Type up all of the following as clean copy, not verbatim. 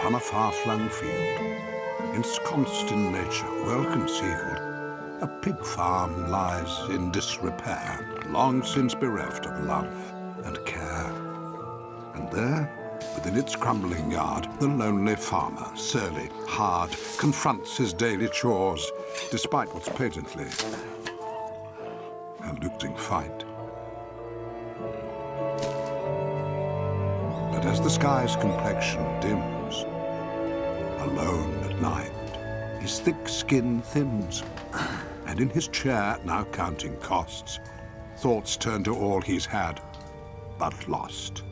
upon a far-flung field, ensconced in nature, well concealed, a pig farm lies in disrepair, long since bereft of love and care. And there, within its crumbling yard, the lonely farmer, surly, hard, confronts his daily chores, despite what's patently a losing fight. But as the sky's complexion dims, alone at night, his thick skin thins, and in his chair, now counting costs, thoughts turn to all he's had, but lost.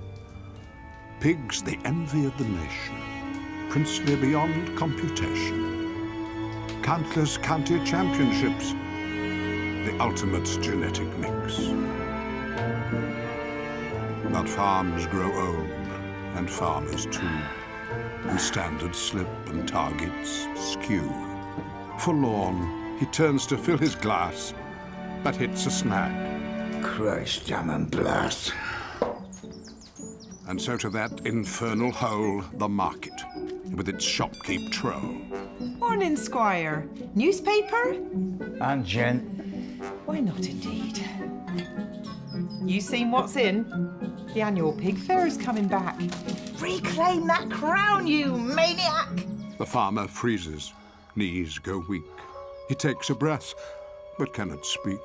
Pigs, the envy of the nation, princely beyond computation. Countless county championships, the ultimate genetic mix. But farms grow old, and farmers too, and standards slip and targets skew. Forlorn, he turns to fill his glass, but hits a snag. Christ, damn and blast. And so to that infernal hole, the market, with its shopkeep troll. Morning, Squire. Newspaper? And gent. Why not indeed? You seen what's in? The annual pig fair is coming back. Reclaim that crown, you maniac! The farmer freezes, knees go weak. He takes a breath, but cannot speak.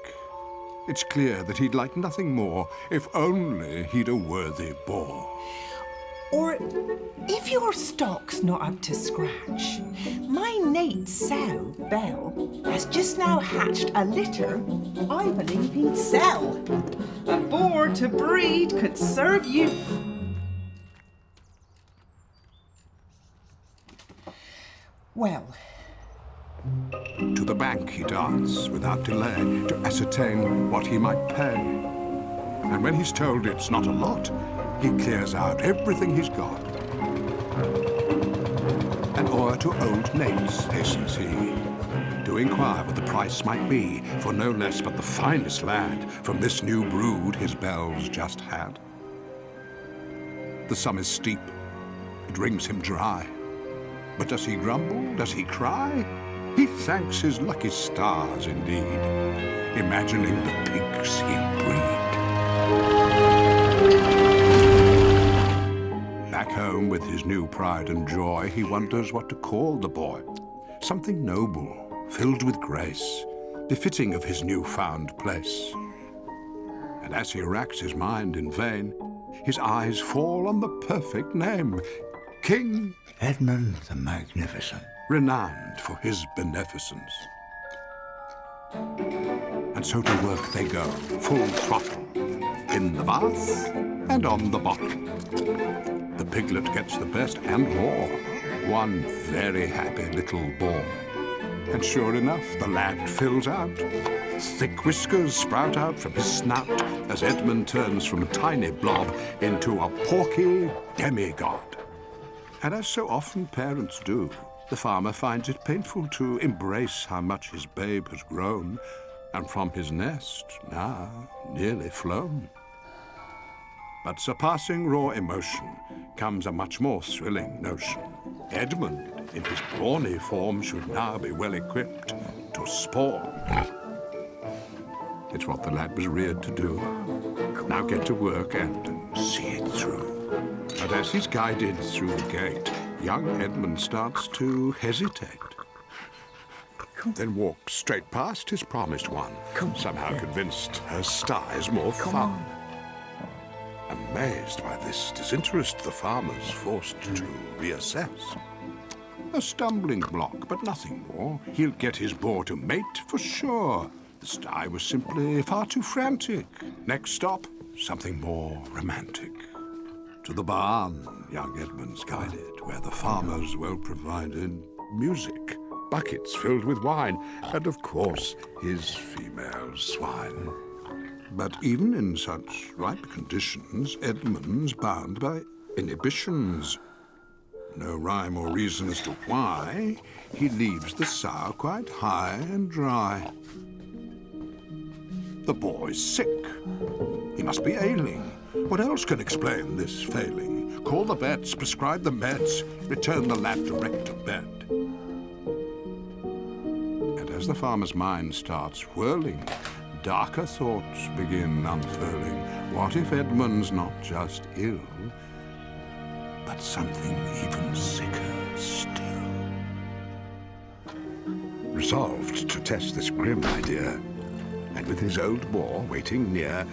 It's clear that he'd like nothing more, if only he'd a worthy boar. Or, if your stock's not up to scratch, my Nate's sow, Belle, has just now hatched a litter I believe he'd sell. A boar to breed could serve you. Well. To the bank he darts without delay to ascertain what he might pay. And when he's told it's not a lot, he clears out everything he's got. And o'er to old Nate's hastens he, to inquire what the price might be for no less but the finest lad from this new brood his Belle's just had. The sum is steep, it wrings him dry. But does he grumble? Does he cry? He thanks his lucky stars indeed, imagining the pigs he'll breed. Back home with his new pride and joy, he wonders what to call the boy. Something noble, filled with grace, befitting of his new-found place. And as he racks his mind in vain, his eyes fall on the perfect name, King Edmund the Magnificent, renowned for his beneficence. And so to work they go, full throttle, in the bath and on the bottle. The piglet gets the best and more, one very happy little boar. And sure enough, the lad fills out. Thick whiskers sprout out from his snout as Edmund turns from a tiny blob into a porky demigod. And as so often parents do, the farmer finds it painful to embrace how much his babe has grown, and from his nest, now nearly flown. But surpassing raw emotion comes a much more thrilling notion. Edmund, in his brawny form, should now be well equipped to spawn. It's what the lad was reared to do. Now get to work and see it through. But as he's guided through the gate, young Edmund starts to hesitate. Then walks straight past his promised one, somehow convinced her stye's more fun. Amazed by this disinterest, the farmer's forced to reassess. A stumbling block, but nothing more. He'll get his boar to mate for sure. The stye was simply far too frantic. Next stop, something more romantic. To the barn, young Edmund's guided, where the farmer's well-provided music, buckets filled with wine, and of course, his female swine. But even in such ripe conditions, Edmund's bound by inhibitions. No rhyme or reason as to why he leaves the sow quite high and dry. The boy's sick. He must be ailing. What else can explain this failing? call the vets, prescribe the meds, return the lad direct to bed. And as the farmer's mind starts whirling, darker thoughts begin unfurling. What if Edmund's not just ill, but something even sicker still? Resolved to test this grim idea, and with his old boar waiting near,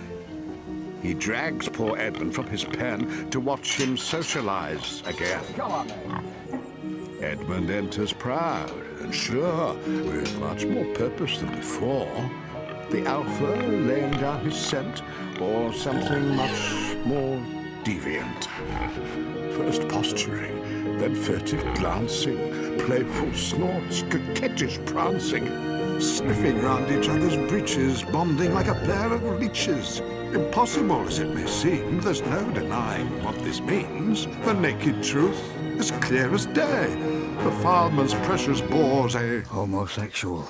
he drags poor Edmund from his pen to watch him socialize again. Come on, man. Edmund enters proud and sure, with much more purpose than before. The alpha laying down his scent, or something much more deviant. First posturing, then furtive glancing, playful snorts, coquettish prancing, sniffing round each other's breeches, bonding like a pair of leeches. Impossible as it may seem, there's no denying what this means. The naked truth is clear as day. The farmer's precious boar's a Homosexual.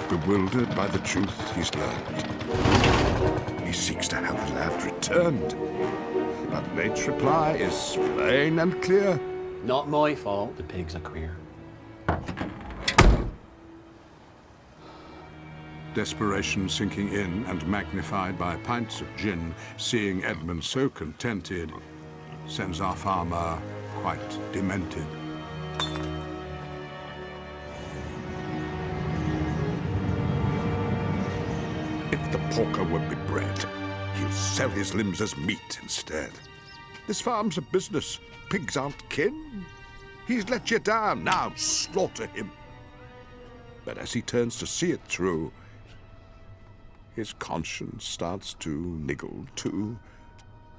Bewildered by the truth he's learned, he seeks to have the lad returned. But Nate's reply is plain and clear. Not my fault the pigs are queer. Desperation sinking in and magnified by pints of gin, seeing Edmund so contented, sends our farmer quite demented. If the porker would be bred, he'll sell his limbs as meat instead. This farm's a business, pigs aren't kin. He's let you down, now slaughter him. But as he turns to see it through, his conscience starts to niggle too,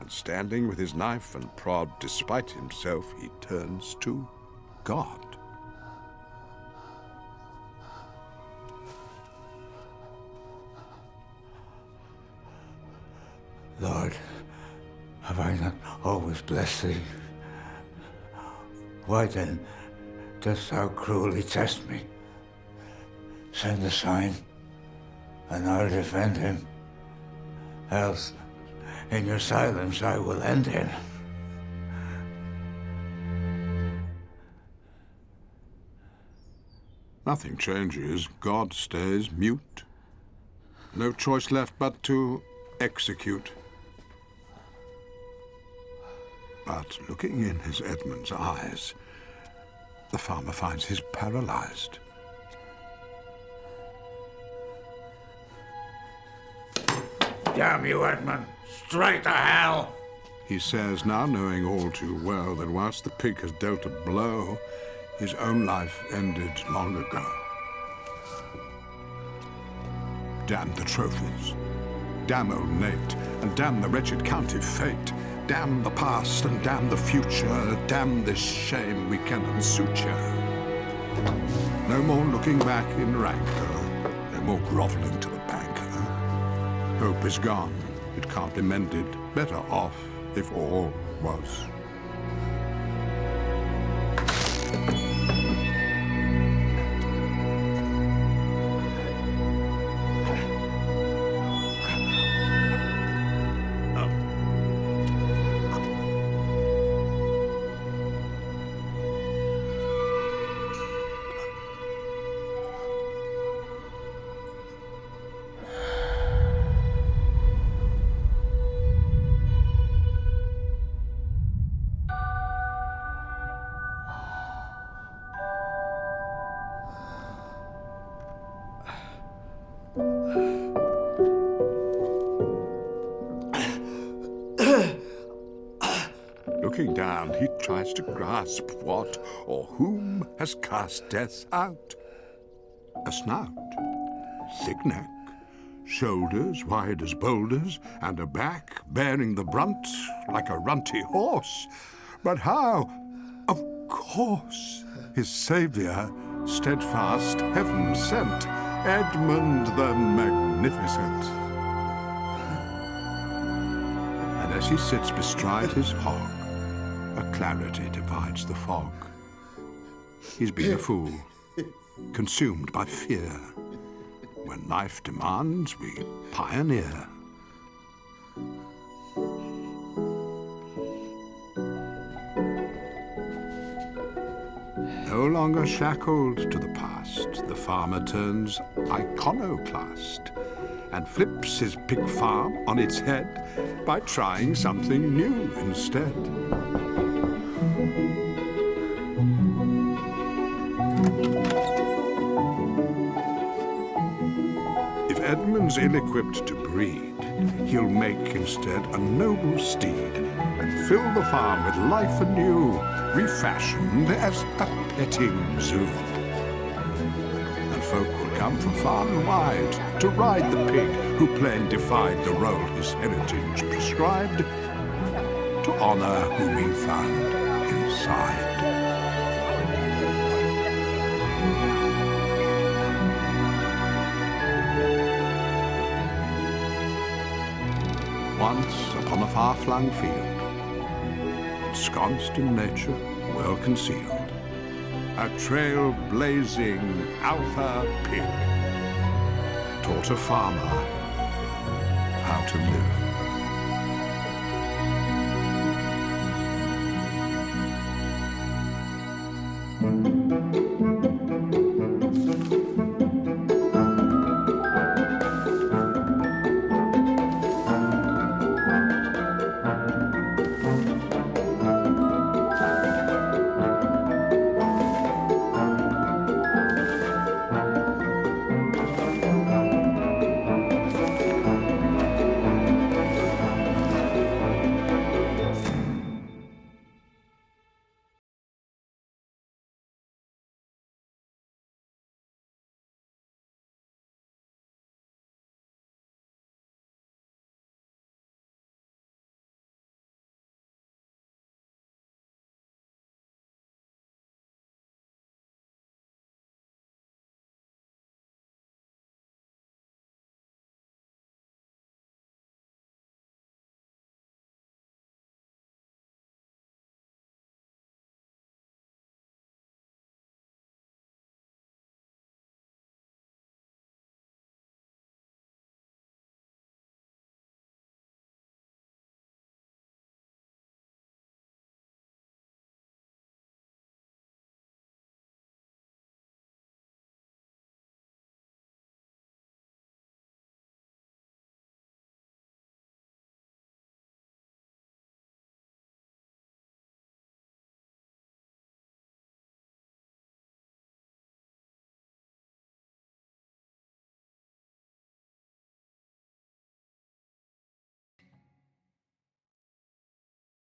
and standing with his knife and prod despite himself, he turns to God. Lord, have I not always blessed thee? Why then dost thou cruelly test me? Send a sign, and I'll defend him. Else, in your silence I will end him. Nothing changes. God stays mute. No choice left but to execute. But looking in his Edmund's eyes, the farmer finds he's paralyzed. Damn you, Edmund! Straight to hell! He says, now knowing all too well that whilst the pig has dealt a blow, his own life ended long ago. Damn the trophies, damn old Nate, and damn the wretched county fate. Damn the past and damn the future, damn this shame we cannot suture. No more looking back in rancor, no more groveling to the banker. Hope is gone, it can't be mended, better off if all was. Looking down, he tries to grasp what or whom has cast death out. A snout, thick neck, shoulders wide as boulders, and a back bearing the brunt like a runty horse. But how? Of course, his saviour, steadfast, heaven sent, Edmund the Magnificent. And as he sits bestride his hog, a clarity divides the fog. He's been a fool, consumed by fear, When life demands, we pioneer. No longer shackled to the past, the farmer turns iconoclast and flips his pig farm on its head by trying something new instead. If Edmund's ill-equipped to breed, he'll make instead a noble steed and fill the farm with life anew, refashioned as a petting zoo. And folk will come from far and wide to ride the pig who plain defied the role his heritage prescribed, to honor whom he found inside. Once upon a far-flung field, ensconced in nature, well concealed, a trail-blazing alpha pig taught a farmer how to live.